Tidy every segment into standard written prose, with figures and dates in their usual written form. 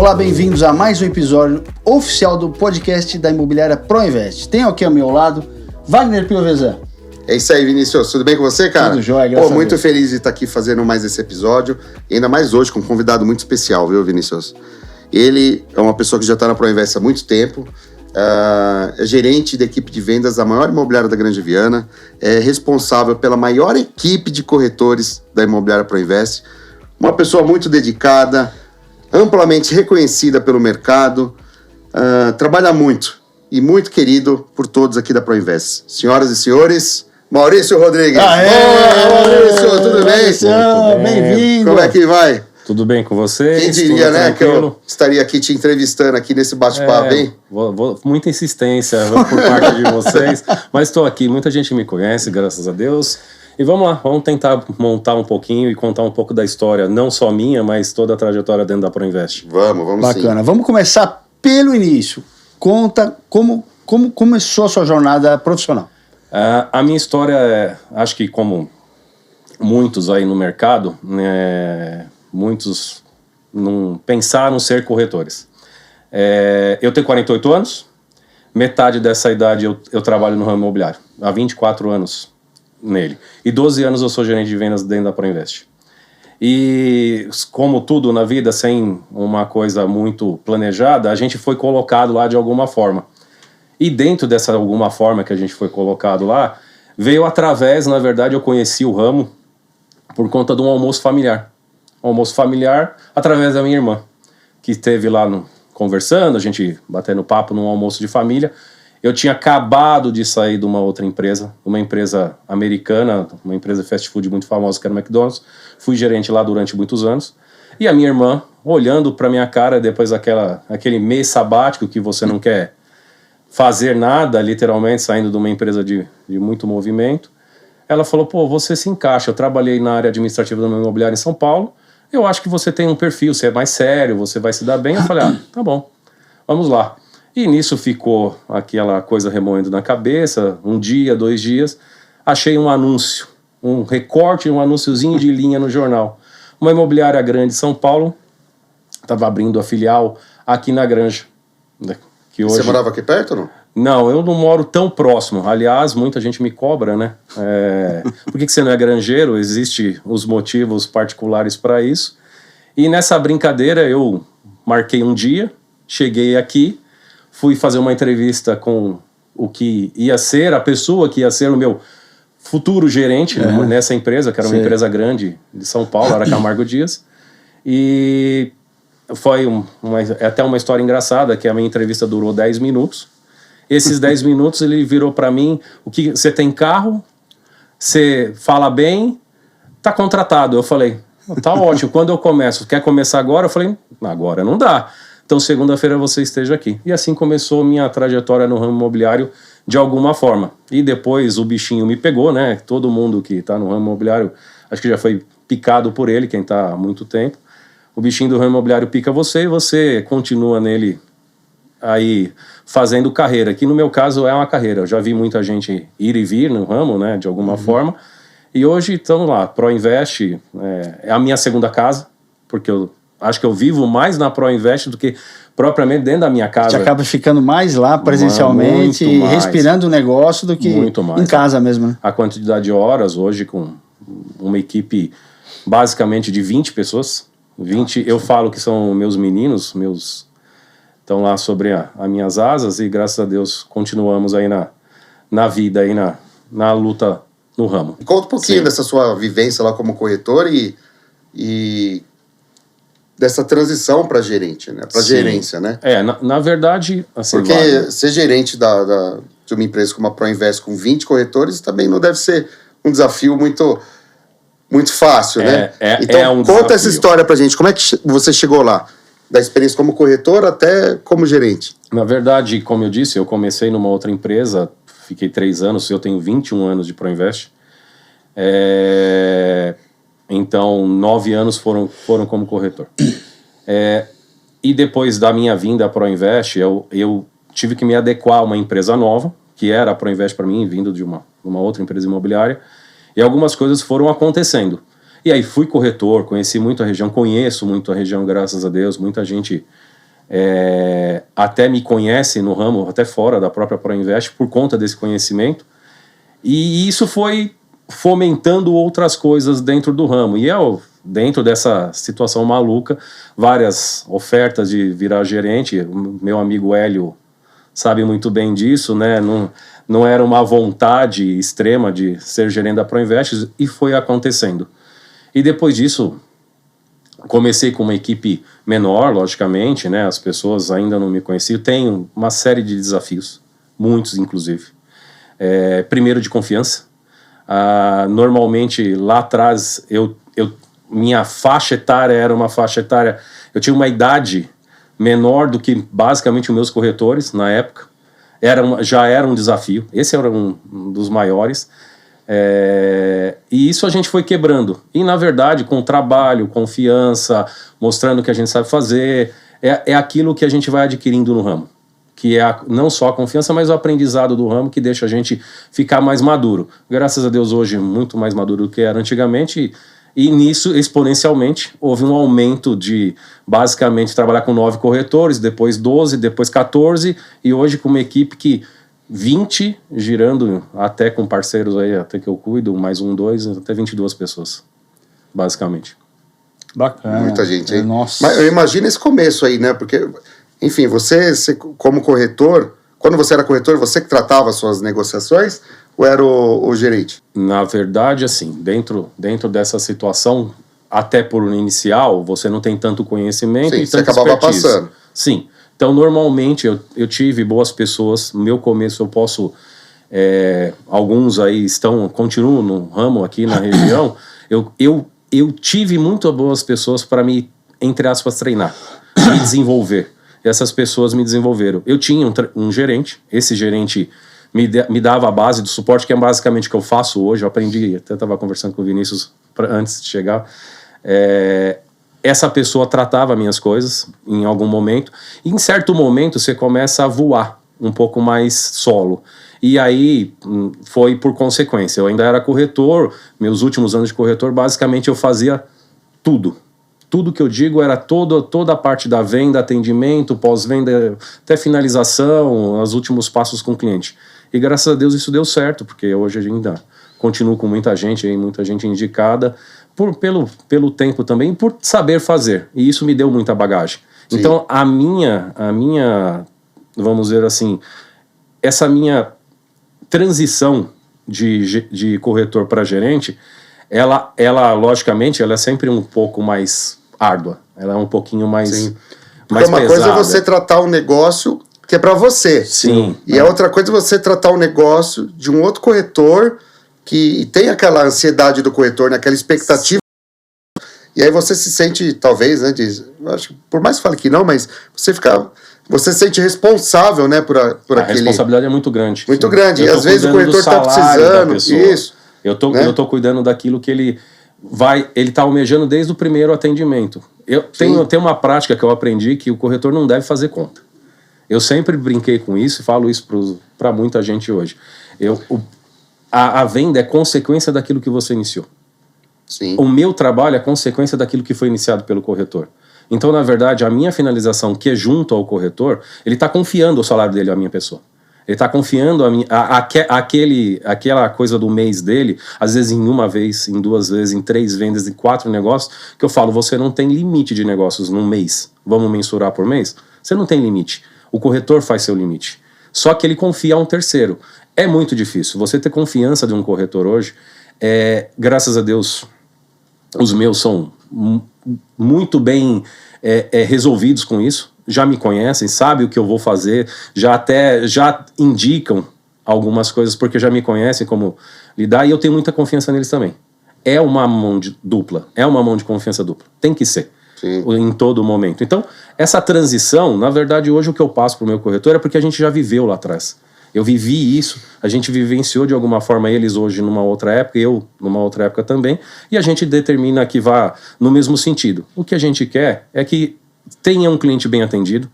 Olá, bem-vindos a mais um episódio oficial do podcast da imobiliária Proinvest. Tenho aqui ao meu lado Wagner Piovesan. É isso aí, Vinícius. Tudo bem com você, cara? Tudo jóia, graças a Deus. Muito feliz de estar aqui fazendo mais esse episódio. E ainda mais hoje com um convidado muito especial, viu, Vinícius? Ele é uma pessoa que já está na Proinvest há muito tempo. É gerente da equipe de vendas da maior imobiliária da Grande Viana. É responsável pela maior equipe de corretores da imobiliária Proinvest. Uma pessoa muito dedicada, amplamente reconhecida pelo mercado. Trabalha muito e muito querido por todos aqui da Proinvest. Senhoras e senhores, Maurício Rodrigues. Boa, Maurício, tudo bem? Bem-vindo. Como é que vai? Tudo bem com vocês? Quem diria, né, que eu estaria aqui te entrevistando aqui nesse bate-papo, hein? Muita insistência por parte de vocês, mas estou aqui, muita gente me conhece, graças a Deus. E vamos lá, vamos tentar montar um pouquinho e contar um pouco da história, não só minha, mas toda a trajetória dentro da Proinvest. Vamos Bacana. sim. Vamos começar pelo início. Conta como começou a sua jornada profissional. A minha história, acho que como muitos aí no mercado, muitos não pensaram ser corretores. Eu tenho 48 anos, metade dessa idade eu trabalho no ramo imobiliário, há 24 anos nele. E 12 anos eu sou gerente de vendas dentro da Proinvest. E como tudo na vida, sem uma coisa muito planejada, a gente foi colocado lá de alguma forma. E dentro dessa alguma forma que a gente foi colocado lá, veio através, na verdade, eu conheci o ramo por conta de um almoço familiar. Um almoço familiar através da minha irmã, que esteve lá conversando, a gente batendo papo num almoço de família. Eu tinha acabado de sair de uma outra empresa, uma empresa americana, uma empresa fast food muito famosa, que era o McDonald's. Fui gerente lá durante muitos anos. E a minha irmã, olhando para minha cara, depois aquele mês sabático que você não quer fazer nada, literalmente, saindo de uma empresa de muito movimento, ela falou, pô, você se encaixa. Eu trabalhei na área administrativa da minha imobiliária em São Paulo. Eu acho que você tem um perfil, você é mais sério, você vai se dar bem. Eu falei, tá bom, vamos lá. E nisso ficou aquela coisa remoendo na cabeça, um dia, 2 dias, achei um anúncio, um recorte, um anúnciozinho de linha no jornal. Uma imobiliária grande de São Paulo estava abrindo a filial aqui na Granja. Que hoje... Você morava aqui perto ou não? Não, eu não moro tão próximo. Aliás, muita gente me cobra, né? Por que você não é granjeiro? Existem os motivos particulares para isso. E nessa brincadeira eu marquei um dia, cheguei aqui, fui fazer uma entrevista com o que ia ser, a pessoa que ia ser o meu futuro gerente nessa empresa, que era uma empresa grande de São Paulo, era Camargo Dias. E foi até uma história engraçada, que a minha entrevista durou 10 minutos. Esses 10 minutos ele virou para mim, você tem carro, você fala bem, tá contratado. Eu falei, tá ótimo, quando eu começo? Quer começar agora? Eu falei, agora não dá. Então, segunda-feira você esteja aqui. E assim começou minha trajetória no ramo imobiliário de alguma forma. E depois o bichinho me pegou, né? Todo mundo que está no ramo imobiliário, acho que já foi picado por ele, quem está há muito tempo. O bichinho do ramo imobiliário pica você e você continua nele aí fazendo carreira. Que no meu caso é uma carreira. Eu já vi muita gente ir e vir no ramo, né? De alguma forma. E hoje estamos lá. Proinvest é a minha segunda casa, porque eu acho que eu vivo mais na Proinvest do que propriamente dentro da minha casa. Você acaba ficando mais lá presencialmente e respirando o negócio do que em casa mesmo, né? A quantidade de horas hoje com uma equipe basicamente de 20 pessoas. 20, eu falo que são meus meninos, estão lá sobre as minhas asas e graças a Deus continuamos aí na vida, aí na luta no ramo. Conta um pouquinho dessa sua vivência lá como corretor e dessa transição para gerente, né? Para gerência, né? Na verdade... Assim, porque ser gerente de uma empresa como a Proinvest com 20 corretores também não deve ser um desafio muito fácil, né? Então, conta essa história pra gente. Como é que você chegou lá? Da experiência como corretor até como gerente? Na verdade, como eu disse, eu comecei numa outra empresa, fiquei 3 anos, eu tenho 21 anos de Proinvest. Então, 9 anos foram como corretor. E depois da minha vinda à Proinvest, eu tive que me adequar a uma empresa nova, que era a Proinvest para mim, vindo de uma outra empresa imobiliária, e algumas coisas foram acontecendo. E aí fui corretor, conheci muito a região, conheço muito a região, graças a Deus, muita gente até me conhecem no ramo, até fora da própria ProInvest, por conta desse conhecimento. E isso foi fomentando outras coisas dentro do ramo. E dentro dessa situação maluca, várias ofertas de virar gerente. O meu amigo Hélio sabe muito bem disso, né? Não era uma vontade extrema de ser gerente da ProInvest, e foi acontecendo. E depois disso, comecei com uma equipe menor, logicamente, né? As pessoas ainda não me conheciam. Tenho uma série de desafios, muitos inclusive. Primeiro, de confiança. Normalmente, lá atrás, minha faixa etária era uma faixa etária... Eu tinha uma idade menor do que basicamente os meus corretores na época. Já era um desafio. Esse era um dos maiores. E isso a gente foi quebrando. E, na verdade, com trabalho, confiança, mostrando o que a gente sabe fazer, é aquilo que a gente vai adquirindo no ramo. Que é não só a confiança, mas o aprendizado do ramo, que deixa a gente ficar mais maduro. Graças a Deus, hoje, muito mais maduro do que era antigamente. E nisso, exponencialmente, houve um aumento de, basicamente, trabalhar com 9 corretores, depois 12, depois 14, e hoje com uma equipe que 20, girando até com parceiros aí, até que eu cuido, mais 1, 2, até 22 pessoas, basicamente. Bacana. Muita gente aí. Nossa. Mas eu imagino esse começo aí, né? Porque, enfim, você como corretor, quando você era corretor, você que tratava as suas negociações ou era o gerente? Na verdade, assim, dentro dessa situação, até por inicial, você não tem tanto conhecimento. Sim, e você tanta acabava expertise. Passando. Sim. Então, normalmente, eu tive boas pessoas. No meu começo, eu posso... alguns aí continuam no ramo aqui na região. Eu tive muito boas pessoas para me, entre aspas, treinar, me desenvolver. Essas pessoas me desenvolveram. Eu tinha um gerente. Esse gerente me dava a base do suporte, que é basicamente o que eu faço hoje. Eu aprendi, até estava conversando com o Vinícius antes de chegar. Essa pessoa tratava minhas coisas em algum momento. E em certo momento você começa a voar um pouco mais solo. E aí foi por consequência. Eu ainda era corretor. Meus últimos anos de corretor, basicamente eu fazia tudo. Tudo que eu digo era toda a parte da venda, atendimento, pós-venda, até finalização, os últimos passos com o cliente. E graças a Deus isso deu certo, porque hoje a gente ainda continua com muita gente indicada, pelo tempo também, por saber fazer. E isso me deu muita bagagem. Sim. Então a minha, vamos dizer assim, essa minha transição de corretor para gerente, ela logicamente, ela é sempre um pouco mais árdua. Ela é um pouquinho mais, Sim. mais uma pesada. Coisa é você tratar um negócio que é para você. Sim. E a outra coisa é você tratar um negócio de um outro corretor que tem aquela ansiedade do corretor, né? Aquela expectativa. E aí você se sente, talvez, né? Acho que por mais que fale que não, mas você se sente responsável, né? Por aquele... A responsabilidade é muito grande. Muito grande. E às vezes o corretor está precisando. Isso. Eu tô cuidando daquilo que ele tá almejando desde o primeiro atendimento. Eu tenho uma prática que eu aprendi, que o corretor não deve fazer conta. Eu sempre brinquei com isso e falo isso para muita gente hoje. A venda é consequência daquilo que você iniciou. Sim. O meu trabalho é consequência daquilo que foi iniciado pelo corretor. Então, na verdade, a minha finalização, que é junto ao corretor, ele está confiando o salário dele à minha pessoa. Ele está confiando aquela coisa do mês dele, às vezes em uma vez, em 2 vezes, em 3 vendas, em 4 negócios, que eu falo, você não tem limite de negócios num mês. Vamos mensurar por mês? Você não tem limite. O corretor faz seu limite. Só que ele confia a um terceiro. É muito difícil. Você ter confiança de um corretor hoje, graças a Deus, os meus são muito bem resolvidos com isso. Já me conhecem, sabem o que eu vou fazer, já indicam algumas coisas porque já me conhecem como lidar, e eu tenho muita confiança neles também. É uma mão dupla, é uma mão de confiança dupla. Tem que ser. Sim. Em todo momento. Então, essa transição, na verdade, hoje o que eu passo para o meu corretor é porque a gente já viveu lá atrás. Eu vivi isso, a gente vivenciou de alguma forma eles hoje numa outra época, eu numa outra época também, e a gente determina que vá no mesmo sentido. O que a gente quer é que tenha um cliente bem atendido,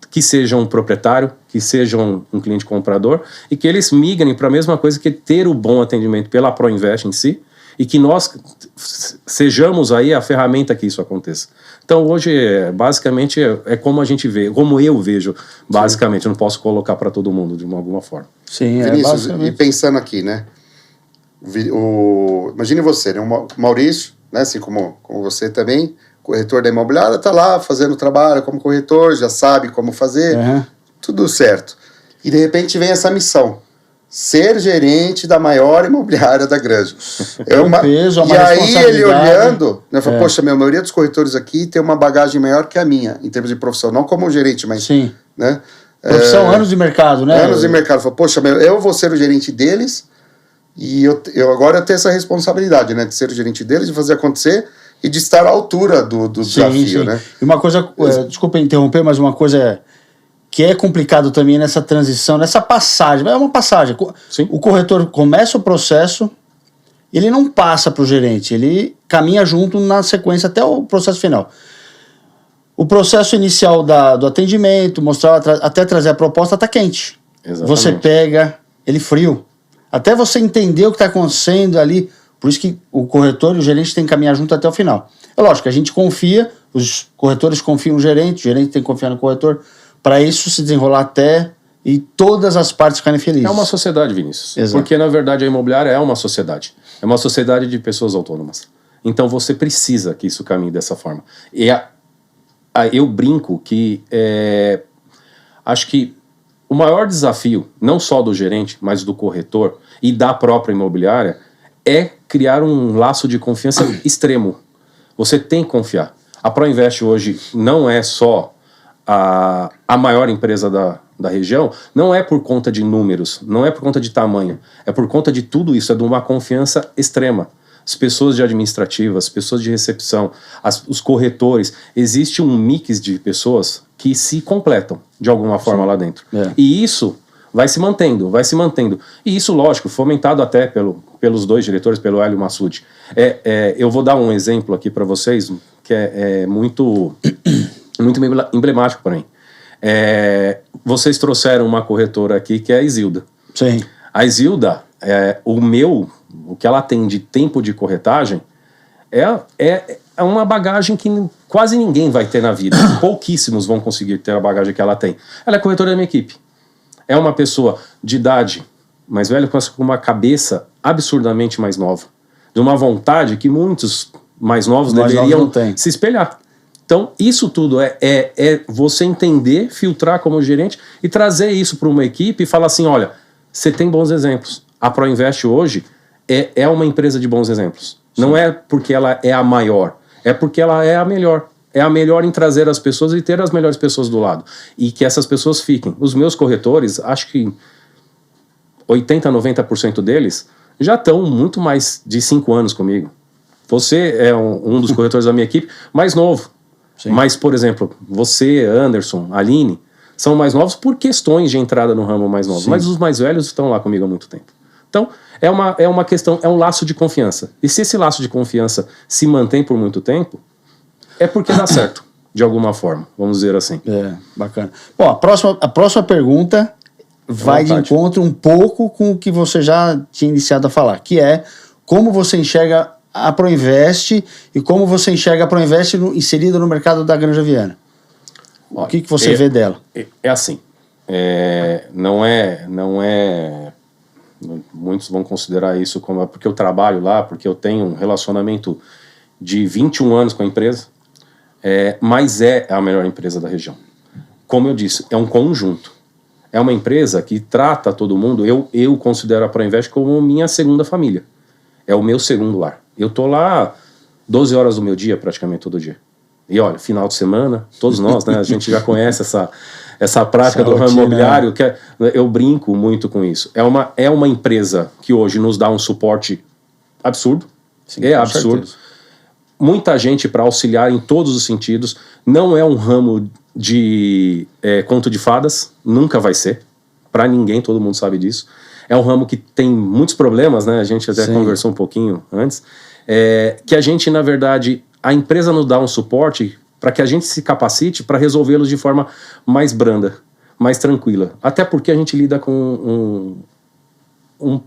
que seja um proprietário, que seja um cliente comprador, e que eles migrem para a mesma coisa, que ter o bom atendimento pela ProInvest em si, e que nós sejamos aí a ferramenta que isso aconteça. Então hoje basicamente é como a gente vê, como eu vejo basicamente, eu não posso colocar para todo mundo de alguma forma. Sim, Vinícius, basicamente. e pensando aqui, né? Imagine você, né? O Maurício, né? Assim como você também, corretor da imobiliária, tá lá fazendo trabalho como corretor, já sabe como fazer, tudo certo. E de repente vem essa missão: ser gerente da maior imobiliária da Granja. Peso, uma e aí responsabilidade. ele olhando, né, fala, poxa, a maioria dos corretores aqui tem uma bagagem maior que a minha, em termos de profissão, não como gerente, mas... Sim. Né, Profissão, anos de mercado, né? Anos de mercado. Fala, poxa, eu vou ser o gerente deles e eu agora tenho essa responsabilidade, né, de ser o gerente deles, de fazer acontecer e de estar à altura do desafio, né? E uma coisa, desculpa interromper, mas uma coisa que é complicado também nessa transição, nessa passagem, é uma passagem. Sim. O corretor começa o processo, ele não passa para o gerente, ele caminha junto na sequência até o processo final. O processo inicial do atendimento, mostrar, até trazer a proposta, está quente. Exatamente. Você pega ele frio. Até você entender o que está acontecendo ali. Por isso que o corretor e o gerente têm que caminhar junto até o final. É lógico, a gente confia, os corretores confiam no gerente, o gerente tem que confiar no corretor, para isso se desenrolar até e todas as partes ficarem felizes. É uma sociedade, Vinícius. Exato. Porque, na verdade, a imobiliária é uma sociedade. É uma sociedade de pessoas autônomas. Então, você precisa que isso caminhe dessa forma. E eu brinco que acho que o maior desafio, não só do gerente, mas do corretor e da própria imobiliária, é criar um laço de confiança extremo. Você tem que confiar. A ProInvest hoje não é só a maior empresa da região, não é por conta de números, não é por conta de tamanho, é por conta de tudo isso, é de uma confiança extrema. As pessoas de administrativa, as pessoas de recepção, os corretores, existe um mix de pessoas que se completam de alguma forma lá dentro. E isso vai se mantendo. E isso, lógico, fomentado até pelos dois diretores, pelo Hélio Massucci. Eu vou dar um exemplo aqui para vocês, que é muito, muito emblemático para mim. Vocês trouxeram uma corretora aqui, que é a Isilda. Sim. A Isilda, o que ela tem de tempo de corretagem é uma bagagem que quase ninguém vai ter na vida. Pouquíssimos vão conseguir ter a bagagem que ela tem. Ela é corretora da minha equipe. É uma pessoa de idade mais velha, com uma cabeça absurdamente mais nova. De uma vontade que muitos mais novos deveriam se espelhar. Então, isso tudo é você entender, filtrar como gerente e trazer isso para uma equipe e falar assim, olha, você tem bons exemplos. A ProInvest hoje é uma empresa de bons exemplos. Sim. Não é porque ela é a maior, é porque ela é a melhor. É a melhor em trazer as pessoas e ter as melhores pessoas do lado. E que essas pessoas fiquem. Os meus corretores, acho que 80%, 90% deles já estão muito mais de 5 anos comigo. Você é um dos corretores da minha equipe mais novo. Sim. Mas, por exemplo, você, Anderson, Aline, são mais novos por questões de entrada no ramo mais novo. Sim. Mas os mais velhos estão lá comigo há muito tempo. Então, é uma questão, é um laço de confiança. E se esse laço de confiança se mantém por muito tempo, é porque dá certo, de alguma forma, vamos dizer assim. Bacana. Bom, a próxima pergunta vai de encontro um pouco com o que você já tinha iniciado a falar, que é como você enxerga a ProInvest e como você enxerga a ProInvest inserida no mercado da Granja Viana. O que você vê dela? É assim, não é... Muitos vão considerar isso como... Porque eu trabalho lá, porque eu tenho um relacionamento de 21 anos com a empresa, mas é a melhor empresa da região. Como eu disse, é um conjunto. É uma empresa que trata todo mundo. Eu considero a ProInvest como minha segunda família. É o meu segundo lar. Eu tô lá 12 horas do meu dia, praticamente todo dia. E olha, final de semana, todos nós, né? A gente já conhece essa prática do ramo imobiliário, que eu brinco muito com isso. É uma empresa que hoje nos dá um suporte absurdo. Sim, absurdo. Certeza. Muita gente para auxiliar em todos os sentidos. Não é um ramo de conto de fadas, nunca vai ser. Para ninguém, todo mundo sabe disso. É um ramo que tem muitos problemas, né? A gente até conversou um pouquinho antes. Que a gente, na verdade, a empresa nos dá um suporte para que a gente se capacite para resolvê-los de forma mais branda, mais tranquila. Até porque a gente lida com um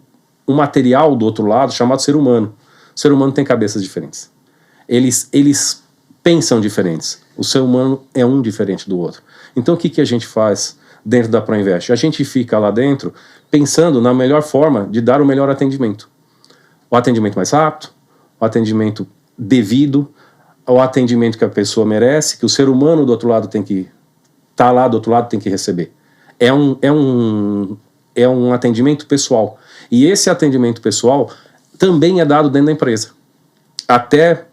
material do outro lado chamado ser humano. O ser humano tem cabeças diferentes. Eles pensam diferentes. O ser humano é um diferente do outro. Então, o que a gente faz dentro da ProInvest? A gente fica lá dentro pensando na melhor forma de dar o melhor atendimento. O atendimento mais rápido, o atendimento devido, o atendimento que a pessoa merece, que o ser humano do outro lado tem que estar lá do outro lado, tem que receber. É um atendimento pessoal. E esse atendimento pessoal também é dado dentro da empresa. Até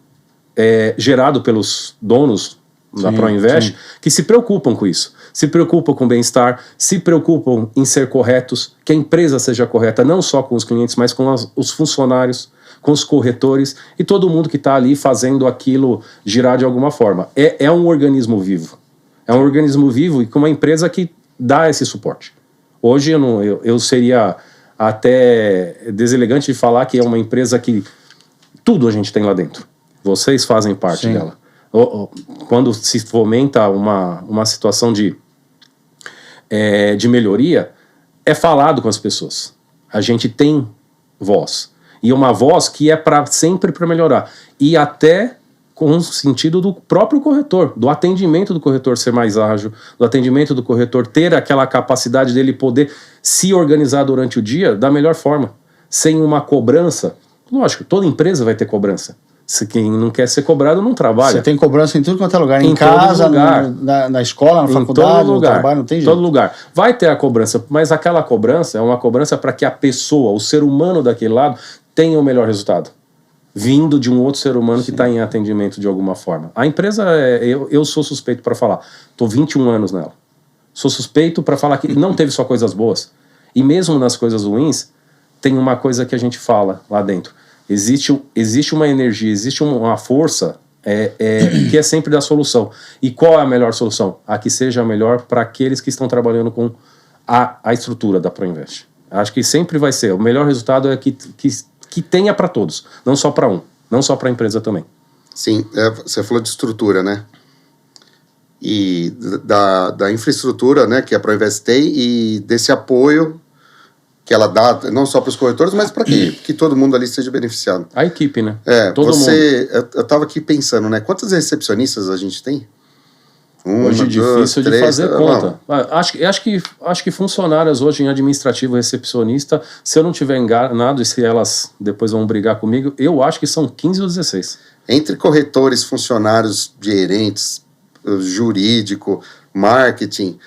gerado pelos donos da ProInvest, que se preocupam com isso. Se preocupam com o bem-estar, se preocupam em ser corretos, que a empresa seja correta, não só com os clientes, mas com os funcionários, com os corretores e todo mundo que está ali fazendo aquilo girar de alguma forma. É um organismo vivo. É um organismo vivo e com uma empresa que dá esse suporte. Hoje eu seria até deselegante de falar que é uma empresa que tudo a gente tem lá dentro. Vocês fazem parte dela. Quando se fomenta uma situação de melhoria, é falado com as pessoas. A gente tem voz. E uma voz que é sempre para melhorar. E até com o sentido do próprio corretor, do atendimento do corretor ser mais ágil, do atendimento do corretor ter aquela capacidade dele poder se organizar durante o dia da melhor forma, sem uma cobrança. Lógico, toda empresa vai ter cobrança. Se quem não quer ser cobrado não trabalha. Você tem cobrança em tudo quanto é lugar. Em casa, na escola, na faculdade, no trabalho, não tem jeito. Em todo lugar. Vai ter a cobrança, mas aquela cobrança é uma cobrança para que a pessoa, o ser humano daquele lado, tenha o melhor resultado. Vindo de um outro ser humano que está em atendimento de alguma forma. A empresa, eu sou suspeito para falar. Estou 21 anos nela. Sou suspeito para falar que não teve só coisas boas. E mesmo nas coisas ruins, tem uma coisa que a gente fala lá dentro. Existe uma energia, existe uma força que é sempre da solução. E qual é a melhor solução? A que seja a melhor para aqueles que estão trabalhando com a estrutura da ProInvest. Acho que sempre vai ser. O melhor resultado é que tenha para todos, não só para um, não só para a empresa também. Sim, você falou de estrutura, né? E da infraestrutura, né, que a ProInvest tem e desse apoio que ela dá, não só para os corretores, mas para que todo mundo ali seja beneficiado. A equipe, né? Todo mundo. Eu estava aqui pensando, né? Quantas recepcionistas a gente tem? Hoje é difícil de fazer conta. Acho que funcionárias hoje em administrativo recepcionista, se eu não tiver enganado e se elas depois vão brigar comigo, eu acho que são 15 ou 16. Entre corretores, funcionários, gerentes, jurídico, marketing,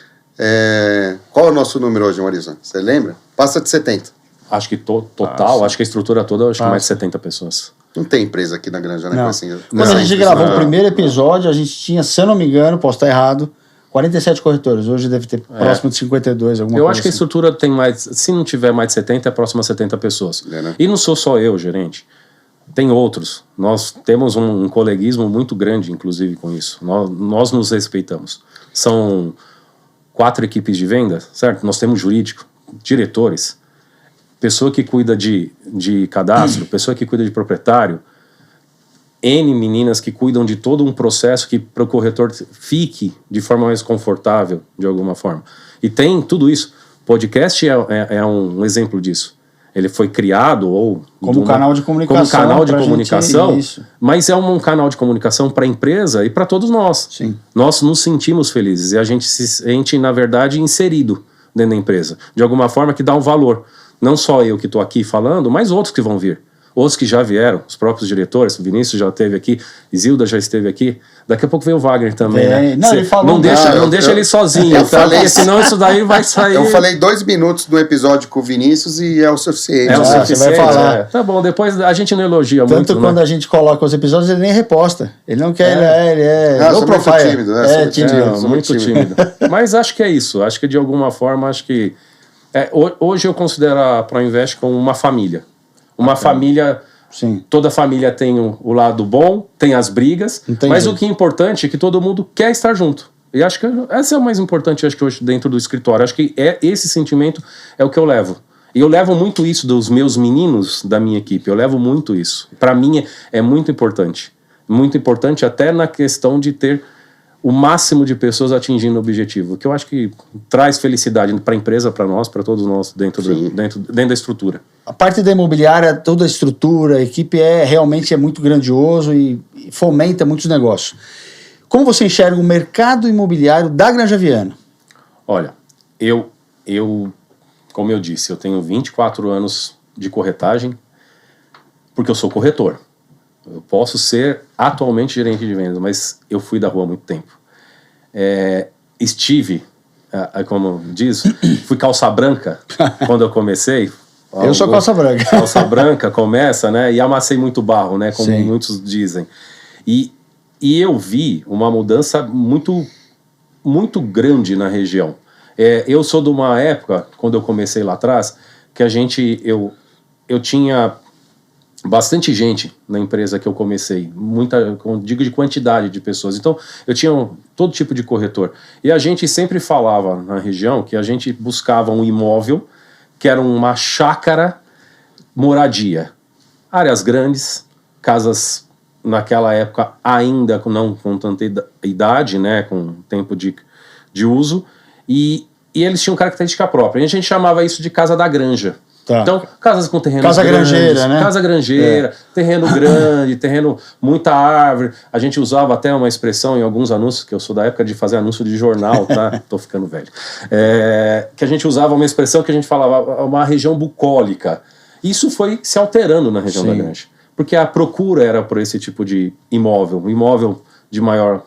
qual é o nosso número hoje, Maurício? Você lembra? Passa de 70. Acho que total, acho que a estrutura toda, acho que mais de 70 pessoas. Não tem empresa aqui na Granja, né? Não. Assim, quando a gente gravou o primeiro episódio, a gente tinha, se eu não me engano, posso estar errado, 47 corretores. Hoje deve ter próximo de 52, alguma coisa. Eu acho que a estrutura tem mais, se não tiver mais de 70, é próximo a 70 pessoas. Né? E não sou só eu, gerente. Tem outros. Nós temos um coleguismo muito grande, inclusive, com isso. Nós nos respeitamos. São 4 equipes de venda, certo? Nós temos jurídico, diretores, pessoa que cuida de cadastro, pessoa que cuida de proprietário, N meninas que cuidam de todo um processo que para o corretor fique de forma mais confortável, de alguma forma. E tem tudo isso. Podcast é um exemplo disso. Ele foi criado como canal de comunicação, mas é um canal de comunicação para a empresa e para todos nós. Sim. Nós nos sentimos felizes e a gente se sente, na verdade, inserido dentro da empresa, de alguma forma que dá um valor. Não só eu que estou aqui falando, mas outros que vão vir. Outros que já vieram, os próprios diretores, o Vinícius já esteve aqui, Isilda já esteve aqui, daqui a pouco veio o Wagner também, né? Não, ele falou, não deixa ele sozinho, porque senão isso daí vai sair. Eu falei 2 minutos do episódio com o Vinícius e é o suficiente. É o suficiente, você vai falar. Tá bom, depois a gente não elogia muito. Tanto quando a gente coloca os episódios, ele nem reposta. Ele não quer, ele é low profile. Tímido, né? Muito tímido. Mas acho que é isso. Acho que de alguma forma, hoje eu considero a ProInvest como uma família. Uma família, sim. Toda família tem o lado bom, tem as brigas, mas o que é importante é que todo mundo quer estar junto. E acho que essa é o mais importante, acho que hoje dentro do escritório. Acho que esse sentimento é o que eu levo. E eu levo muito isso dos meus meninos da minha equipe, eu levo muito isso. Para mim é muito importante. Muito importante até na questão de ter o máximo de pessoas atingindo o objetivo, que eu acho que traz felicidade para a empresa, para nós, para todos nós, dentro da estrutura. A parte da imobiliária, toda a estrutura, a equipe realmente é muito grandioso e fomenta muitos negócios. Como você enxerga o mercado imobiliário da Granja Viana? Olha, eu, como eu disse, eu tenho 24 anos de corretagem, porque eu sou corretor. Eu posso ser atualmente gerente de vendas, mas eu fui da rua há muito tempo. Estive, como diz, fui calça branca quando eu comecei. Eu sou calça branca. Calça branca começa, né? E amassei muito barro, né? Como muitos dizem. E eu vi uma mudança muito, muito grande na região. Eu sou de uma época, quando eu comecei lá atrás, que eu tinha bastante gente na empresa que eu comecei, digo de quantidade de pessoas. Então, eu tinha todo tipo de corretor. E a gente sempre falava na região que a gente buscava um imóvel que era uma chácara moradia. Áreas grandes, casas naquela época ainda não com tanta idade, né, com tempo de uso, e eles tinham característica própria. E a gente chamava isso de casa da granja. Tá. Então, casas com terreno grande. Casa granjeira, né? Casa granjeira, terreno grande, terreno, muita árvore. A gente usava até uma expressão em alguns anúncios, que eu sou da época de fazer anúncio de jornal, tá? Tô ficando velho. Que a gente usava uma expressão que a gente falava, uma região bucólica. Isso foi se alterando na região da Granja. Porque a procura era por esse tipo de imóvel, um imóvel de maior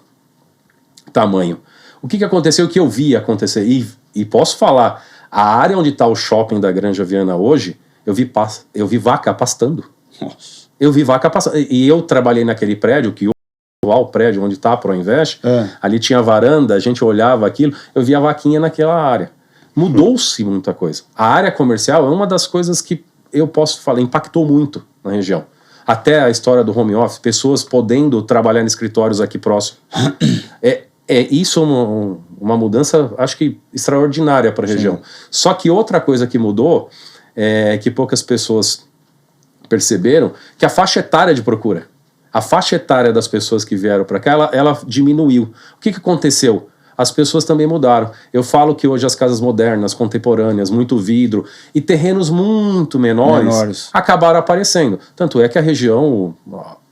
tamanho. O que aconteceu, o que eu vi acontecer, e posso falar, a área onde está o shopping da Granja Viana hoje, eu vi vaca pastando. Nossa. Eu vi vaca pastando. E eu trabalhei naquele prédio, que o atual prédio onde está a Proinvest, ali tinha varanda, a gente olhava aquilo, eu via a vaquinha naquela área. Mudou-se muita coisa. A área comercial é uma das coisas que eu posso falar, impactou muito na região. Até a história do home office, pessoas podendo trabalhar em escritórios aqui próximo. Isso é uma mudança, acho que extraordinária para a região. Só que outra coisa que mudou, que poucas pessoas perceberam, que a faixa etária de procura. A faixa etária das pessoas que vieram para cá, ela diminuiu. O que aconteceu? As pessoas também mudaram. Eu falo que hoje as casas modernas, contemporâneas, muito vidro e terrenos muito menores acabaram aparecendo. Tanto é que a região,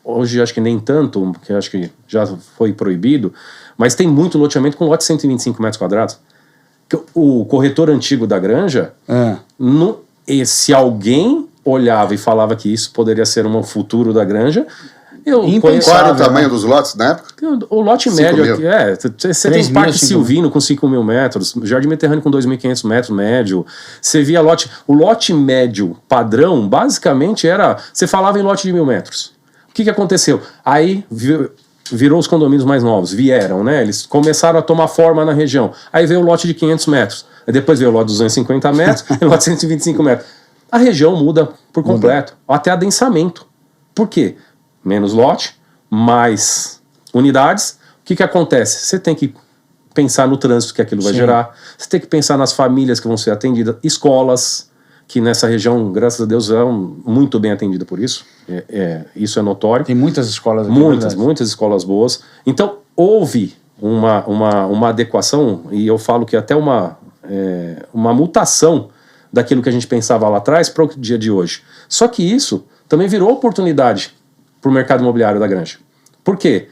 hoje acho que nem tanto, porque acho que já foi proibido, mas tem muito loteamento com lote de 125 metros quadrados. O corretor antigo da Granja, se alguém olhava e falava que isso poderia ser um futuro da Granja, qual era o tamanho dos lotes na época? O lote médio aqui, você tem Parque Silvino com 5 mil metros, Jardim Mediterrâneo com 2.500 metros médio, você via o lote médio padrão, basicamente você falava em lote de 1.000 metros. O que aconteceu? Aí virou os condomínios mais novos, vieram, né? Eles começaram a tomar forma na região. Aí veio o lote de 500 metros, aí depois veio o lote de 250 metros e o lote de 125 metros. A região muda por completo, até adensamento. Por quê? Menos lote, mais unidades. O que acontece? Você tem que pensar no trânsito que aquilo vai gerar, você tem que pensar nas famílias que vão ser atendidas, escolas, que nessa região, graças a Deus, são muito bem atendidas por isso. Isso é notório. Tem muitas escolas aqui. Muitas escolas boas. Então, houve uma adequação, e eu falo que até uma mutação daquilo que a gente pensava lá atrás para o dia de hoje. Só que isso também virou oportunidade para o mercado imobiliário da Granja. Por quê?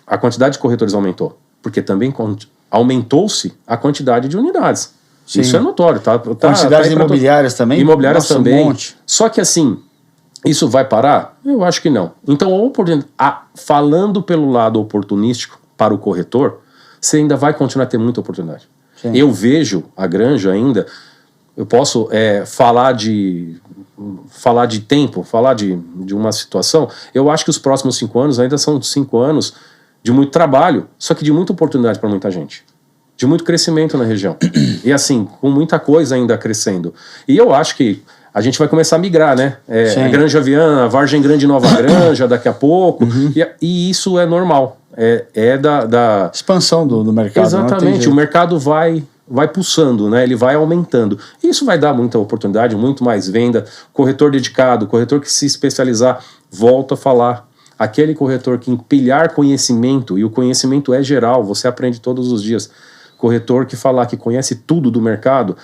A quantidade de corretores aumentou. Porque também aumentou-se a quantidade de unidades. Isso é notório. Quantidades imobiliárias também? Imobiliárias também. Um monte. Só que assim, isso vai parar? Eu acho que não. Então, falando pelo lado oportunístico para o corretor, você ainda vai continuar a ter muita oportunidade. Sim. Eu vejo a Granja ainda, eu posso falar de tempo, falar de uma situação. Eu acho que os próximos 5 anos ainda são 5 anos de muito trabalho, só que de muita oportunidade para muita gente. De muito crescimento na região. E assim, com muita coisa ainda crescendo. E eu acho que a gente vai começar a migrar, né? Granja Viana, Vargem Grande, Nova Granja, daqui a pouco. E isso é normal. Da expansão do mercado. Exatamente. O mercado vai pulsando, né? Ele vai aumentando. Isso vai dar muita oportunidade, muito mais venda. Corretor dedicado, corretor que se especializar, volto a falar. Aquele corretor que empilhar conhecimento, e o conhecimento é geral, você aprende todos os dias. Corretor que falar que conhece tudo do mercado,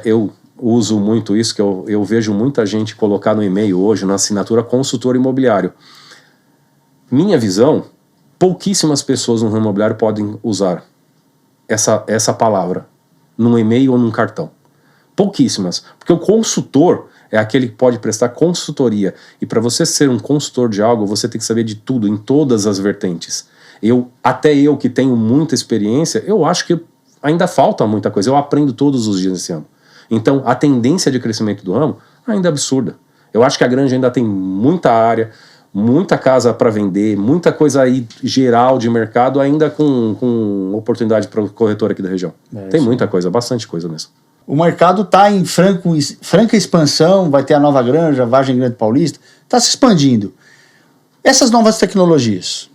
eu uso muito isso, que eu vejo muita gente colocar no e-mail hoje, na assinatura consultor imobiliário. Minha visão, pouquíssimas pessoas no ramo imobiliário podem usar essa palavra num e-mail ou num cartão. Pouquíssimas. Porque o consultor é aquele que pode prestar consultoria. E para você ser um consultor de algo, você tem que saber de tudo, em todas as vertentes. Até eu que tenho muita experiência, eu acho que ainda falta muita coisa. Eu aprendo todos os dias nesse ano. Então, a tendência de crescimento do ramo ainda é absurda. Eu acho que a Granja ainda tem muita área, muita casa para vender, muita coisa aí geral de mercado, ainda com oportunidade para o corretor aqui da região. Tem muita coisa, bastante coisa mesmo. O mercado está em franca expansão, vai ter a nova Granja, Vargem Grande Paulista, está se expandindo. Essas novas tecnologias,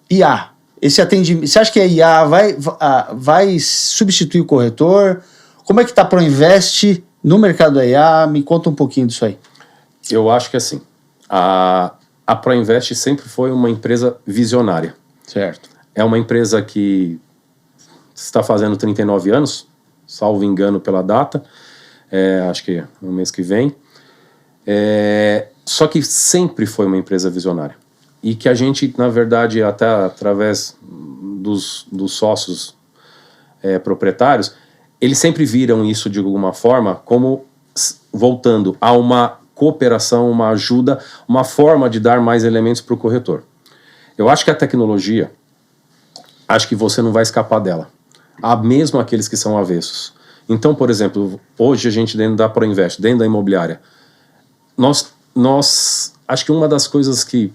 IA, esse atendimento, você acha que a IA vai substituir o corretor? Como é que está a Proinvest no mercado da IA? Me conta um pouquinho disso aí. Eu acho que assim, a Proinvest sempre foi uma empresa visionária. Certo. É uma empresa que está fazendo 39 anos, salvo engano pela data, acho que no mês que vem. Só que sempre foi uma empresa visionária. E que a gente, na verdade, até através dos sócios proprietários, eles sempre viram isso de alguma forma como voltando a uma cooperação, uma ajuda, uma forma de dar mais elementos para o corretor. Eu acho que a tecnologia, acho que você não vai escapar dela. Há mesmo aqueles que são avessos. Então, por exemplo, hoje a gente dentro da Proinvest, dentro da imobiliária, nós acho que uma das coisas que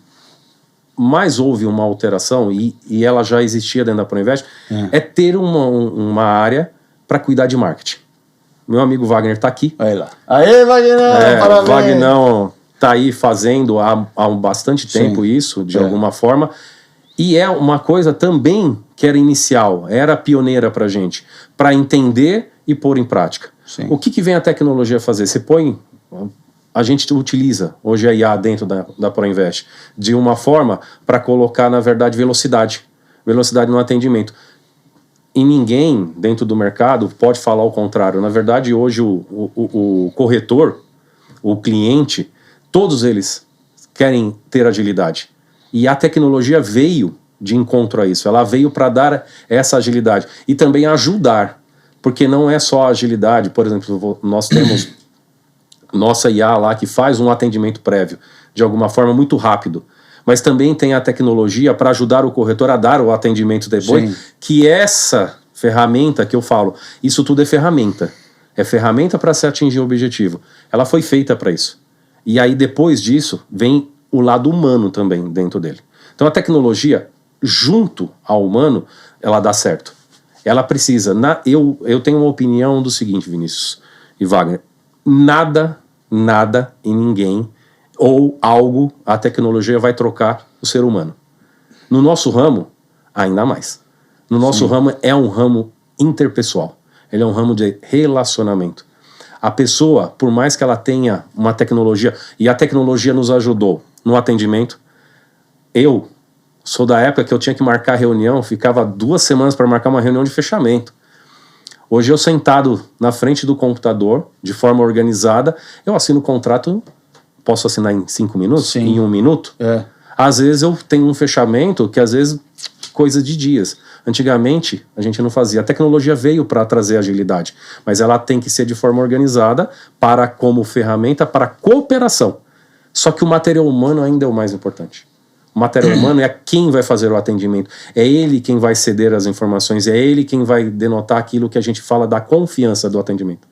mais houve uma alteração, e ela já existia dentro da Proinvest, é ter uma área para cuidar de marketing. Meu amigo Wagner está aqui. Aí lá. Aê, Wagner, parabéns! O Wagner está aí fazendo há bastante tempo isso, de alguma forma. E é uma coisa também que era inicial, era pioneira para a gente, para entender e pôr em prática. Sim. O que vem a tecnologia fazer? A gente utiliza hoje a IA dentro da Proinvest de uma forma para colocar, na verdade, velocidade no atendimento. E ninguém dentro do mercado pode falar o contrário. Na verdade, hoje o corretor, o cliente, todos eles querem ter agilidade. E a tecnologia veio de encontro a isso. Ela veio para dar essa agilidade. E também ajudar. Porque não é só a agilidade. Por exemplo, nós temos nossa IA lá que faz um atendimento prévio, de alguma forma muito rápido. Mas também tem a tecnologia para ajudar o corretor a dar o atendimento depois. Sim. Que essa ferramenta que eu falo, isso tudo é ferramenta. É ferramenta para se atingir o objetivo. Ela foi feita para isso. E aí depois disso vem o lado humano também dentro dele. Então a tecnologia, junto ao humano, ela dá certo. Ela precisa... Eu tenho uma opinião do seguinte, Vinícius e Wagner. Nada e ninguém ou algo, a tecnologia vai trocar o ser humano. No nosso ramo, ainda mais. No nosso ramo é um ramo interpessoal. Ele é um ramo de relacionamento. A pessoa, por mais que ela tenha uma tecnologia, e a tecnologia nos ajudou no atendimento, eu sou da época que eu tinha que marcar reunião, ficava 2 semanas para marcar uma reunião de fechamento. Hoje eu sentado na frente do computador, de forma organizada, eu assino o contrato, posso assinar em 5 minutos? Sim. Em 1 minuto? Às vezes eu tenho um fechamento que às vezes coisa de dias. Antigamente a gente não fazia. A tecnologia veio para trazer agilidade, mas ela tem que ser de forma organizada como ferramenta para cooperação. Só que o material humano ainda é o mais importante. O material humano é quem vai fazer o atendimento. É ele quem vai ceder as informações. É ele quem vai denotar aquilo que a gente fala da confiança do atendimento.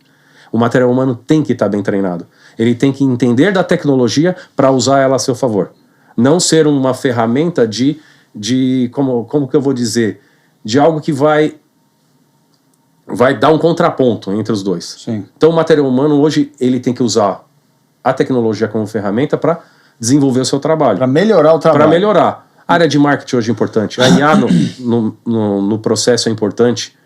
O material humano tem que estar bem treinado. Ele tem que entender da tecnologia para usar ela a seu favor. Não ser uma ferramenta como que eu vou dizer? De algo que vai dar um contraponto entre os dois. Sim. Então o material humano hoje ele tem que usar a tecnologia como ferramenta para desenvolver o seu trabalho. Para melhorar o trabalho. Para melhorar. A área de marketing hoje é importante. A IA no processo é importante.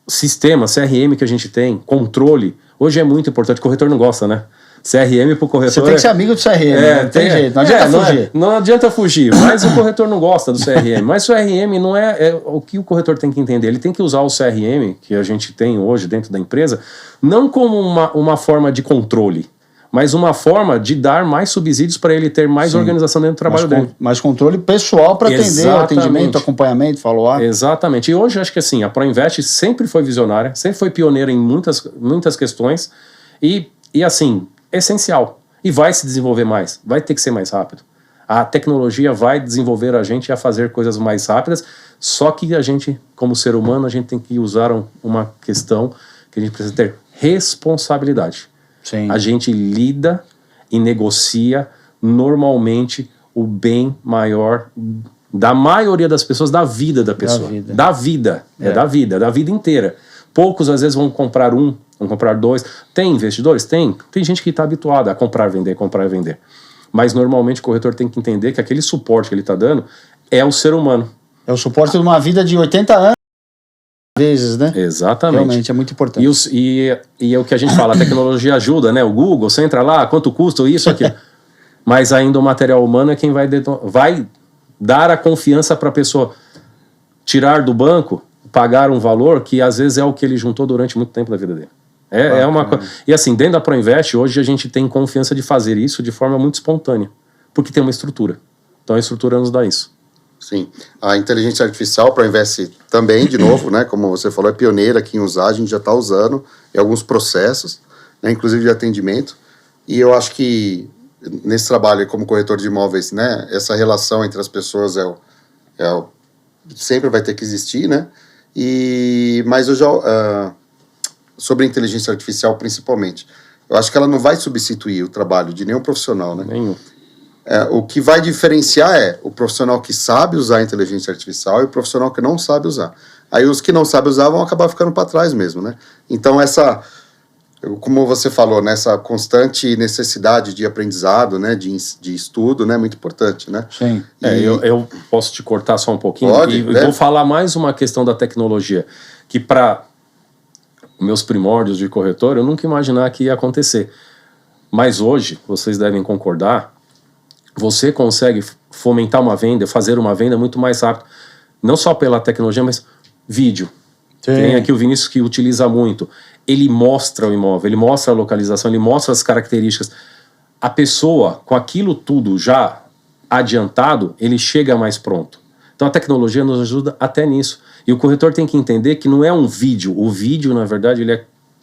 Sistema, CRM que a gente tem, controle, hoje é muito importante. O corretor não gosta, né? CRM pro corretor... Você tem que ser amigo do CRM, não tem jeito, não adianta fugir. Não adianta fugir, mas o corretor não gosta do CRM. Mas o CRM não é o que o corretor tem que entender. Ele tem que usar o CRM, que a gente tem hoje dentro da empresa, não como uma forma de controle, mas uma forma de dar mais subsídios para ele ter mais organização dentro do trabalho dele. Mais controle pessoal para atender o atendimento, acompanhamento, follow-up. Exatamente. E hoje acho que assim, a ProInvest sempre foi visionária, sempre foi pioneira em muitas questões e assim, essencial. E vai se desenvolver mais, vai ter que ser mais rápido. A tecnologia vai desenvolver a gente a fazer coisas mais rápidas, só que a gente, como ser humano, a gente tem que usar uma questão que a gente precisa ter responsabilidade. Sim. A gente lida e negocia normalmente o bem maior da maioria das pessoas, da vida da pessoa. Da vida. Da vida inteira. Poucos às vezes vão comprar vão comprar dois. Tem investidores? Tem gente que está habituada a comprar, vender. Mas normalmente o corretor tem que entender que aquele suporte que ele está dando é o ser humano. É o suporte de uma vida de 80 anos. Vezes, né? Exatamente. Realmente é muito importante. E é o que a gente fala, a tecnologia ajuda, né? O Google, você entra lá, quanto custa isso, aquilo. Mas ainda o material humano é quem vai dar a confiança para a pessoa tirar do banco, pagar um valor que às vezes é o que ele juntou durante muito tempo da vida dele. É uma coisa. E assim, dentro da ProInvest, hoje a gente tem confiança de fazer isso de forma muito espontânea, porque tem uma estrutura. Então a estrutura nos dá isso. Sim. A inteligência artificial, ProInvest também, de novo, né, como você falou, é pioneira aqui em usar, a gente já está usando em alguns processos, né, inclusive de atendimento, e eu acho que nesse trabalho como corretor de imóveis, né, essa relação entre as pessoas sempre vai ter que existir, né, mas eu já, sobre a inteligência artificial principalmente, eu acho que ela não vai substituir o trabalho de nenhum profissional, né? Nenhum. O que vai diferenciar é o profissional que sabe usar a inteligência artificial e o profissional que não sabe usar. Aí os que não sabem usar vão acabar ficando para trás mesmo, né? Então como você falou, nessa constante necessidade de aprendizado, né, de estudo, né, muito importante, né? Sim. Eu posso te cortar só um pouquinho? Pode, né? Vou falar mais uma questão da tecnologia, que para meus primórdios de corretor, eu nunca imaginar que ia acontecer. Mas hoje, vocês devem concordar, você consegue fomentar uma venda, fazer uma venda muito mais rápido. Não só pela tecnologia, mas vídeo. Sim. Tem aqui o Vinícius que utiliza muito. Ele mostra o imóvel, ele mostra a localização, ele mostra as características. A pessoa, com aquilo tudo já adiantado, ele chega mais pronto. Então a tecnologia nos ajuda até nisso. E o corretor tem que entender que não é um vídeo. O vídeo, na verdade,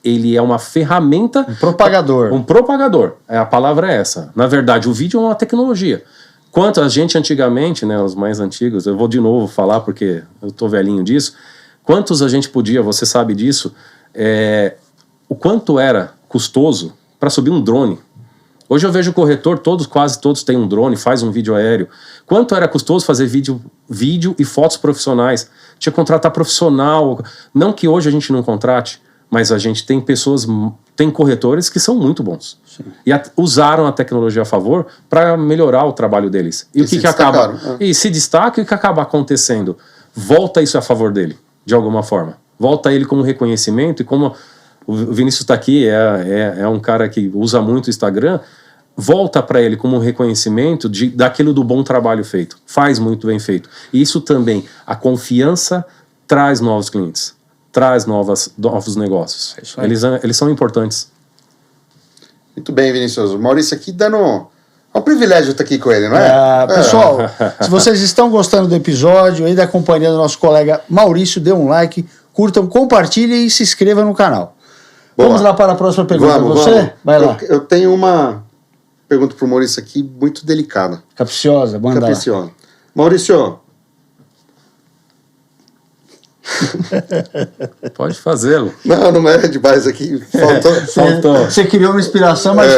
ele é uma ferramenta... Um propagador. Um propagador. A palavra é essa. Na verdade, o vídeo é uma tecnologia. Quanto a gente antigamente, né, os mais antigos, eu vou de novo falar porque eu tô velhinho disso, quantos a gente podia, você sabe disso, o quanto era custoso para subir um drone. Hoje eu vejo o corretor, quase todos têm um drone, faz um vídeo aéreo. Quanto era custoso fazer vídeo e fotos profissionais? Tinha que contratar profissional. Não que hoje a gente não contrate, mas a gente tem tem corretores que são muito bons. Sim. E usaram a tecnologia a favor para melhorar o trabalho deles. E o que acaba? E se destaca, e o que acaba acontecendo? Volta isso a favor dele, de alguma forma. Volta ele como reconhecimento, e como o Vinícius está aqui, é um cara que usa muito o Instagram, volta para ele como um reconhecimento daquilo do bom trabalho feito. Faz muito bem feito. E isso também, a confiança traz novos clientes. Traz novos negócios. Eles são importantes. Muito bem, Vinícius. O Maurício aqui dando... É um privilégio estar aqui com ele, não é? Pessoal, se vocês estão gostando do episódio, ainda acompanhando o nosso colega Maurício, dê um like, curtam, compartilhem e se inscrevam no canal. Boa. Vamos lá para a próxima pergunta. Vamos. Vai lá. Eu tenho uma pergunta para o Maurício aqui, muito delicada. Capciosa, manda lá. Capciosa. Maurício... Pode fazê-lo. Não é demais aqui. Faltou. Você criou uma inspiração, mas...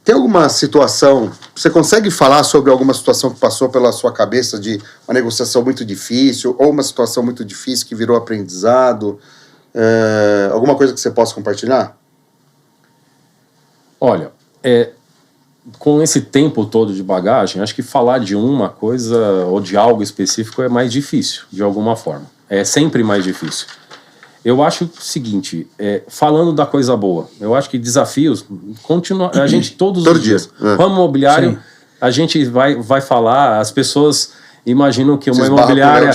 Tem alguma situação... Você consegue falar sobre alguma situação que passou pela sua cabeça de uma negociação muito difícil ou uma situação muito difícil que virou aprendizado? Alguma coisa que você possa compartilhar? Olha, com esse tempo todo de bagagem, acho que falar de uma coisa ou de algo específico é mais difícil, de alguma forma. É sempre mais difícil. Eu acho o seguinte, falando da coisa boa, eu acho que desafios, a gente todos os dias, ramo imobiliário, sim, a gente vai falar, as pessoas imaginam que uma imobiliária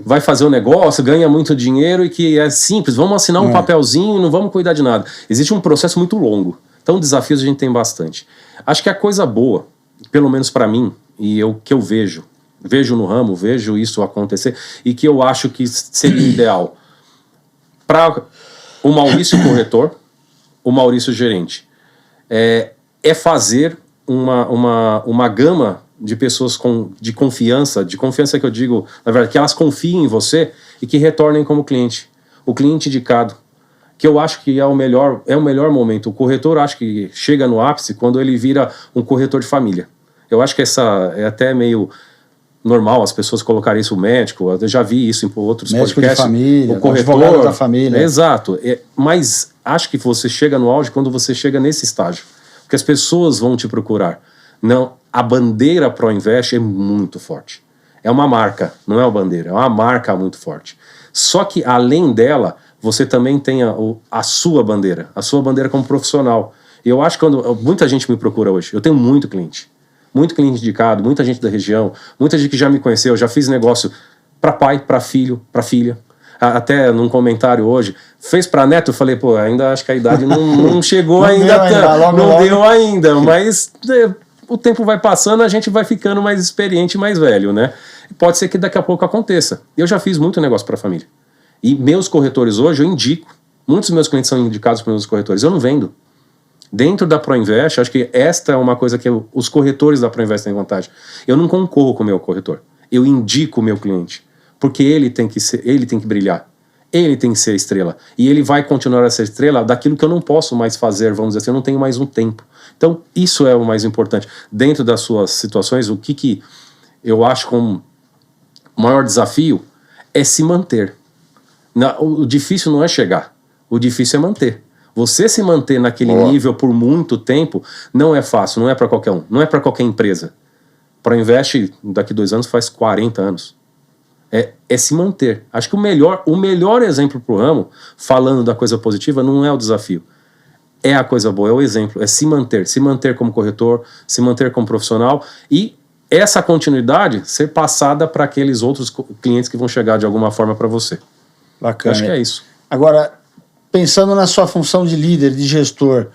vai fazer um negócio, ganha muito dinheiro e que é simples, vamos assinar um papelzinho e não vamos cuidar de nada. Existe um processo muito longo, então desafios a gente tem bastante. Acho que a coisa boa, pelo menos para mim, e que eu vejo no ramo, vejo isso acontecer, e que eu acho que seria ideal para o Maurício corretor, o Maurício gerente, é fazer uma gama de pessoas de confiança que eu digo, na verdade, que elas confiem em você e que retornem como cliente. O cliente indicado, que eu acho que é o melhor momento. O corretor, acho que chega no ápice quando ele vira um corretor de família. Eu acho que essa é até meio normal as pessoas colocarem isso, o médico, eu já vi isso em outros médico podcasts. Médico de família, o corretor, advogado da família. Exato. Mas acho que você chega no auge quando você chega nesse estágio. Porque as pessoas vão te procurar. Não, a bandeira ProInvest é muito forte. É uma marca, não é uma bandeira, é uma marca muito forte. Só que além dela, você também tem a sua bandeira como profissional. E eu acho que quando muita gente me procura hoje, eu tenho muito cliente indicado, muita gente da região, muita gente que já me conheceu, já fiz negócio para pai, para filho, para filha. Até num comentário hoje, fez para neto, eu falei, pô, ainda acho que a idade não chegou não ainda, não deu ainda, mas o tempo vai passando, a gente vai ficando mais experiente, mais velho, né? Pode ser que daqui a pouco aconteça. Eu já fiz muito negócio para família. E meus corretores hoje, eu indico, muitos dos meus clientes são indicados para meus corretores, eu não vendo. Dentro da ProInvest, acho que esta é uma coisa que os corretores da ProInvest têm vantagem. Eu não concorro com o meu corretor. Eu indico o meu cliente. Porque ele tem que brilhar. Ele tem que ser a estrela. E ele vai continuar a ser estrela daquilo que eu não posso mais fazer, vamos dizer assim, eu não tenho mais um tempo. Então, isso é o mais importante. Dentro das suas situações, o que eu acho como o maior desafio é se manter. O difícil não é chegar. O difícil é manter. Você se manter naquele nível por muito tempo não é fácil, não é para qualquer um, não é para qualquer empresa. ProInvest, daqui 2 anos, faz 40 anos. É se manter. Acho que o melhor exemplo para o ramo, falando da coisa positiva, não é o desafio. É a coisa boa, é o exemplo, é se manter como corretor, se manter como profissional e essa continuidade ser passada para aqueles outros clientes que vão chegar de alguma forma para você. Bacana. Acho que é isso. Agora, pensando na sua função de líder, de gestor,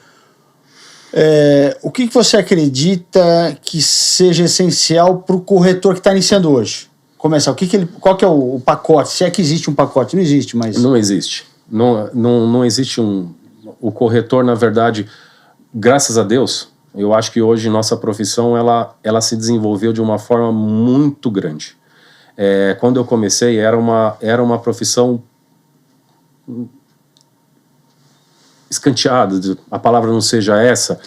o que você acredita que seja essencial para o corretor que está iniciando hoje? Começar, qual que é o pacote? Se é que existe um pacote, não existe, mas... Não existe. Não existe o corretor, na verdade, graças a Deus, eu acho que hoje nossa profissão, ela se desenvolveu de uma forma muito grande. Quando eu comecei, era uma profissão escanteada, a palavra não seja essa,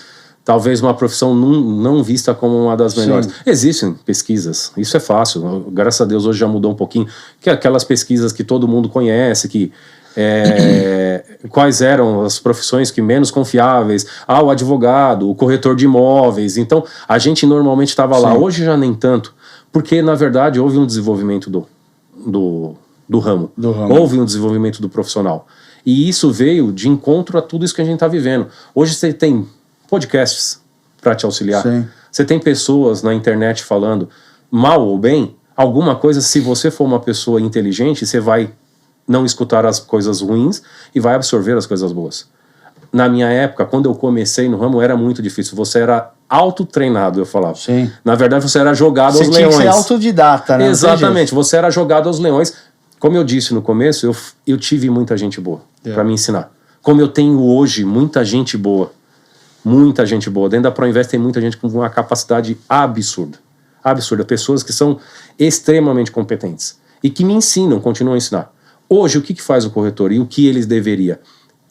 talvez uma profissão não vista como uma das melhores. Sim. Existem pesquisas, isso é fácil, graças a Deus hoje já mudou um pouquinho, que é aquelas pesquisas que todo mundo conhece, que quais eram as profissões que menos confiáveis, o advogado, o corretor de imóveis, então a gente normalmente estava lá, hoje já nem tanto, porque na verdade houve um desenvolvimento do ramo, houve um desenvolvimento do profissional. E isso veio de encontro a tudo isso que a gente está vivendo. Hoje você tem podcasts para te auxiliar. Sim. Você tem pessoas na internet falando, mal ou bem, alguma coisa, se você for uma pessoa inteligente, você vai não escutar as coisas ruins e vai absorver as coisas boas. Na minha época, quando eu comecei no ramo, era muito difícil. Você era autotreinado, eu falava. Sim. Na verdade, você era jogado aos leões. Você tinha que ser autodidata, né? Exatamente. Você era jogado aos leões. Como eu disse no começo, eu tive muita gente boa para me ensinar. Como eu tenho hoje muita gente boa. Muita gente boa. Dentro da ProInvest tem muita gente com uma capacidade absurda. Absurda. Pessoas que são extremamente competentes. E que me ensinam, continuam a ensinar. Hoje, o que faz o corretor e o que eles deveriam?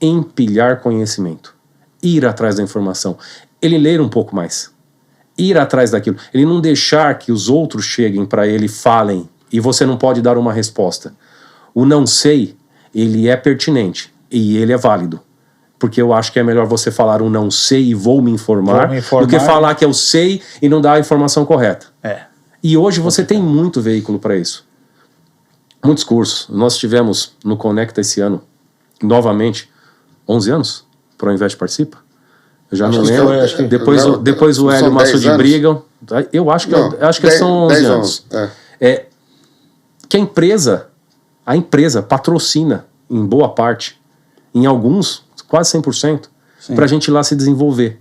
Empilhar conhecimento. Ir atrás da informação. Ele ler um pouco mais. Ir atrás daquilo. Ele não deixar que os outros cheguem para ele e falem e você não pode dar uma resposta. O não sei, ele é pertinente e ele é válido. Porque eu acho que é melhor você falar um não sei e vou me informar do que falar que eu sei e não dar a informação correta. E hoje você tem muito veículo para isso. Muitos cursos. Nós tivemos no Conecta esse ano, novamente, 11 anos, ProInvest participa. Eu já não lembro. Depois o Hélio e o Massudi brigam. Eu acho que são 11 anos. Que a empresa patrocina, em boa parte, em alguns, quase 100%, para a gente ir lá se desenvolver.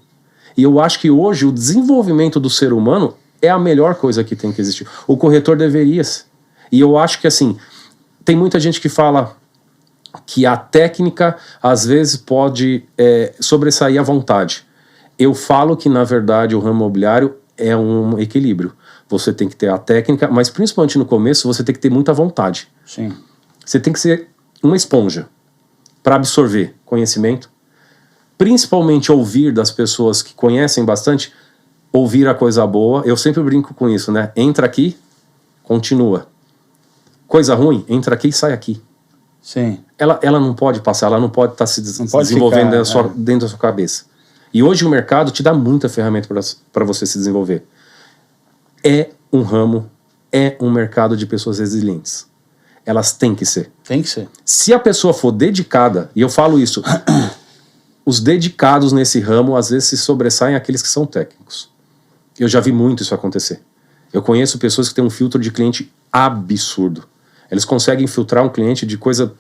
E eu acho que hoje o desenvolvimento do ser humano é a melhor coisa que tem que existir. O corretor deveria ser. E eu acho que, assim, tem muita gente que fala que a técnica, às vezes, pode sobressair a vontade. Eu falo que, na verdade, o ramo imobiliário é um equilíbrio. Você tem que ter a técnica, mas principalmente no começo, você tem que ter muita vontade. Sim. Você tem que ser uma esponja para absorver conhecimento, principalmente ouvir das pessoas que conhecem bastante, ouvir a coisa boa. Eu sempre brinco com isso, né? Entra aqui, continua. Coisa ruim, entra aqui e sai aqui. Sim. Ela não pode passar, ela não pode estar se desenvolvendo dentro da sua cabeça. E hoje o mercado te dá muita ferramenta para você se desenvolver. É um ramo, é um mercado de pessoas resilientes. Elas têm que ser. Tem que ser. Se a pessoa for dedicada, e eu falo isso, os dedicados nesse ramo às vezes se sobressaem aqueles que são técnicos. Eu já vi muito isso acontecer. Eu conheço pessoas que têm um filtro de cliente absurdo. Eles conseguem filtrar um cliente de coisa...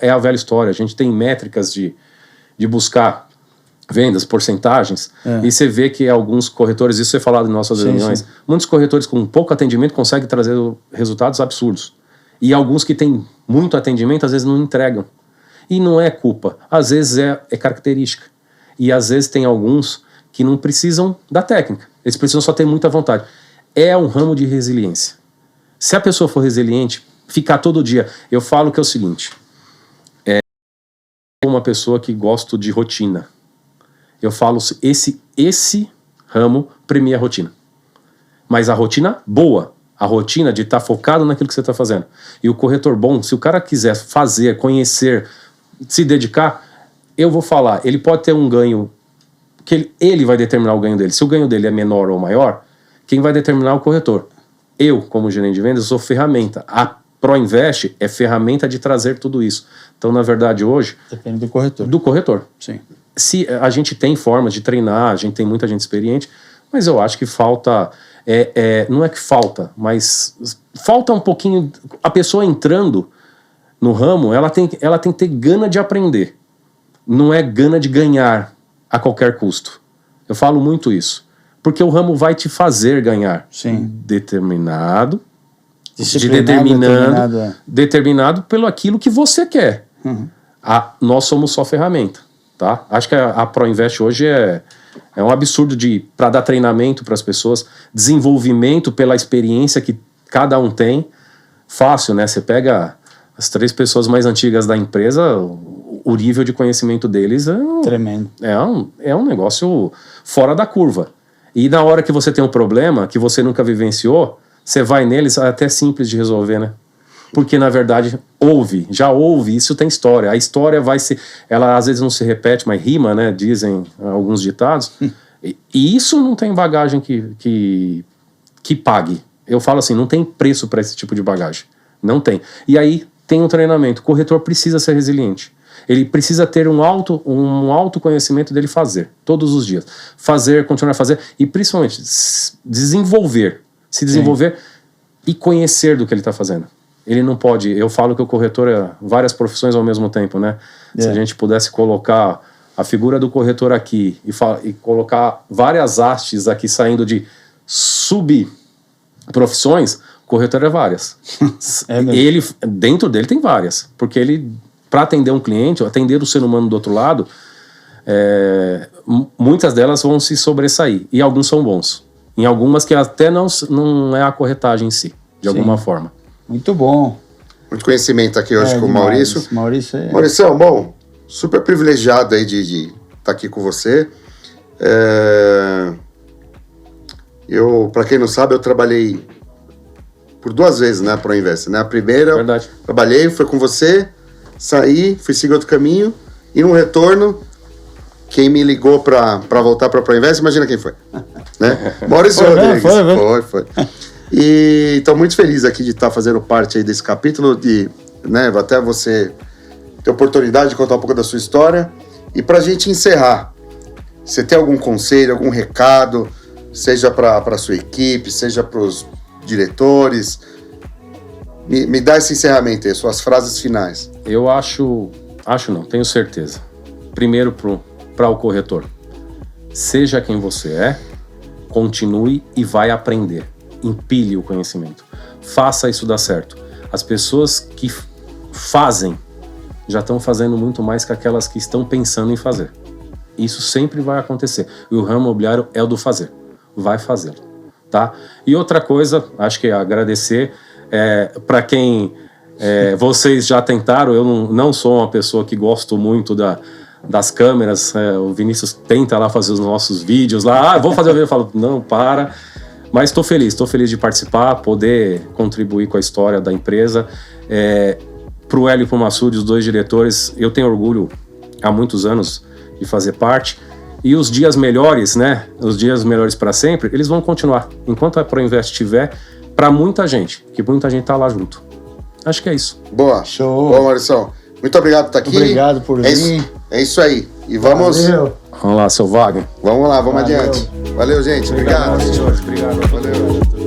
É a velha história. A gente tem métricas de buscar vendas, porcentagens, e você vê que alguns corretores, isso é falado em nossas reuniões, muitos corretores com pouco atendimento conseguem trazer resultados absurdos. E alguns que têm muito atendimento, às vezes não entregam. E não é culpa. Às vezes é característica. E às vezes tem alguns que não precisam da técnica. Eles precisam só ter muita vontade. É um ramo de resiliência. Se a pessoa for resiliente, ficar todo dia... Eu falo que é o seguinte. Uma pessoa que gosta de rotina. Eu falo, esse ramo premia a rotina. Mas a rotina boa. A rotina de estar focado naquilo que você está fazendo. E o corretor bom, se o cara quiser fazer, conhecer, se dedicar, eu vou falar, ele pode ter um ganho, que ele vai determinar o ganho dele. Se o ganho dele é menor ou maior, quem vai determinar é o corretor. Eu, como gerente de vendas, sou ferramenta. A ProInvest é ferramenta de trazer tudo isso. Então, na verdade, hoje... Depende do corretor. Do corretor. Sim. Se a gente tem formas de treinar, a gente tem muita gente experiente, mas eu acho que falta... não é que falta, mas falta um pouquinho... A pessoa entrando no ramo, ela tem que ter gana de aprender. Não é gana de ganhar a qualquer custo. Eu falo muito isso. Porque o ramo vai te fazer ganhar. Sim. Determinado pelo aquilo que você quer. Uhum. Nós somos só ferramenta. Tá? Acho que a ProInvest hoje é um absurdo para dar treinamento para as pessoas, desenvolvimento pela experiência que cada um tem. Fácil, né? Você pega as 3 pessoas mais antigas da empresa, o nível de conhecimento deles tremendo. É um negócio fora da curva. E na hora que você tem um problema que você nunca vivenciou, você vai neles, é até simples de resolver, né? Porque, na verdade, já ouve, isso tem história. A história ela às vezes não se repete, mas rima, né? Dizem alguns ditados. E isso não tem bagagem que pague. Eu falo assim, não tem preço para esse tipo de bagagem. Não tem. E aí tem um treinamento. O corretor precisa ser resiliente. Ele precisa ter um autoconhecimento dele fazer, todos os dias. Fazer, continuar a fazer e, principalmente, desenvolver. Se desenvolver e conhecer do que ele está fazendo. Ele não pode... Eu falo que o corretor é várias profissões ao mesmo tempo, né? Se a gente pudesse colocar a figura do corretor aqui e colocar várias hastes aqui saindo de subprofissões, o corretor é várias. Dentro dele tem várias. Porque ele, para atender um cliente, atender o ser humano do outro lado, muitas delas vão se sobressair. E alguns são bons. Em algumas que até não é a corretagem em si, de alguma forma. Muito bom. Muito conhecimento aqui hoje com o Maurício. Maurício, bom, super privilegiado aí de estar aqui com você. Para quem não sabe, eu trabalhei por 2 vezes na ProInvest, né? A primeira, trabalhei, foi com você, saí, fui seguir outro caminho, e no retorno, quem me ligou para voltar para a ProInvest, imagina quem foi. Né? Maurício Rodrigues. Foi. E estou muito feliz aqui de estar fazendo parte aí desse capítulo, né, até você ter a oportunidade de contar um pouco da sua história. E para a gente encerrar, você tem algum conselho, algum recado, seja para a sua equipe, seja para os diretores? Me dá esse encerramento aí, suas frases finais. Eu tenho certeza. Primeiro para o corretor. Seja quem você é, continue e vai aprender. Empilhe o conhecimento. Faça isso dar certo. As pessoas que fazem já estão fazendo muito mais que aquelas que estão pensando em fazer. Isso sempre vai acontecer. E o ramo imobiliário é o do fazer. Vai fazê-lo, tá? E outra coisa, acho que é agradecer para quem vocês já tentaram. Eu não sou uma pessoa que gosto muito das câmeras. O Vinícius tenta lá fazer os nossos vídeos lá. Vou fazer o vídeo. Eu falo, não, para. Mas estou feliz de participar, poder contribuir com a história da empresa. Para o Hélio e para o Massoud, os dois diretores, eu tenho orgulho há muitos anos de fazer parte. E os dias melhores, né? Os dias melhores para sempre, eles vão continuar. Enquanto a ProInvest estiver, para muita gente, que muita gente tá lá junto. Acho que é isso. Boa. Show. Boa, Maurição. Muito obrigado por estar aqui. Obrigado por vir. É isso aí. E vamos... Valeu. Vamos lá, seu Wagner. Vamos lá, vamos adiante. Valeu, gente. Obrigado. Obrigado. Valeu.